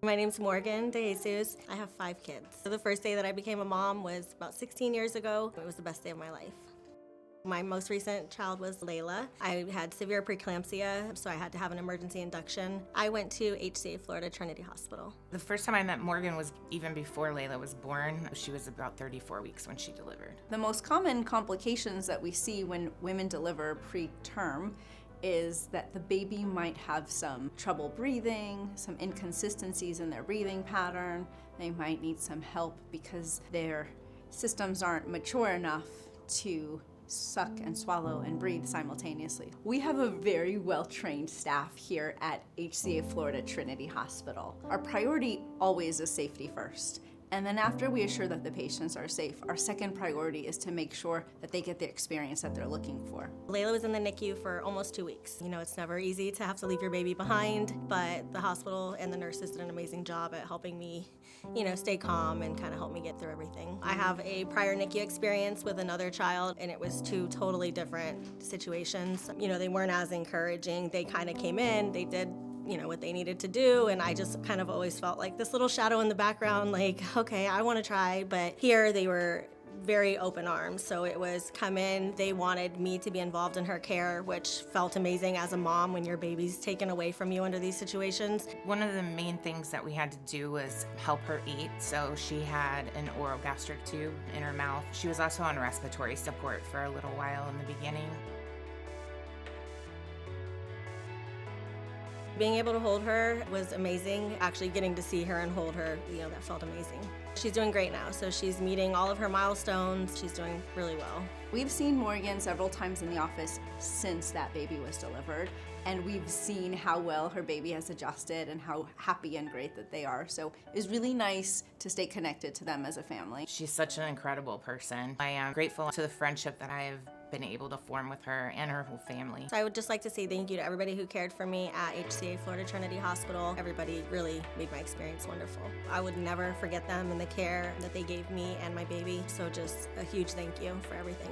My name's Morgan DeJesus. I have 5 kids. So the first day that I became a mom was about 16 years ago. It was the best day of my life. My most recent child was Layla. I had severe preeclampsia, so I had to have an emergency induction. I went to HCA Florida Trinity Hospital. The first time I met Morgan was even before Layla was born. She was about 34 weeks when she delivered. The most common complications that we see when women deliver preterm is that the baby might have some trouble breathing, some inconsistencies in their breathing pattern. They might need some help because their systems aren't mature enough to suck and swallow and breathe simultaneously. We have a very well-trained staff here at HCA Florida Trinity Hospital. Our priority always is safety first. And then after we assure that the patients are safe, our second priority is to make sure that they get the experience that they're looking for. Layla was in the NICU for almost 2 weeks. You know, it's never easy to have to leave your baby behind, but the hospital and the nurses did an amazing job at helping me, stay calm and kind of help me get through everything. I have a prior NICU experience with another child, and it was 2 totally different situations. They weren't as encouraging. They kind of came in, they did what they needed to do, and I just kind of always felt like this little shadow in the background, like, okay, I want to try. But here they were very open arms, so it was come in, they wanted me to be involved in her care, which felt amazing as a mom when your baby's taken away from you under these situations. One of the main things that we had to do was help her eat. So she had an oral gastric tube in her mouth. She was also on respiratory support for a little while in the beginning. Being able to hold her was amazing. Actually getting to see her and hold her, that felt amazing. She's doing great now, so she's meeting all of her milestones. She's doing really well. We've seen Morgan several times in the office since that baby was delivered, and we've seen how well her baby has adjusted and how happy and great that they are. So it's really nice to stay connected to them as a family. She's such an incredible person. I am grateful to the friendship that I have been able to form with her and her whole family. So I would just like to say thank you to everybody who cared for me at HCA Florida Trinity Hospital. Everybody really made my experience wonderful. I would never forget them and the care that they gave me and my baby. So just a huge thank you for everything.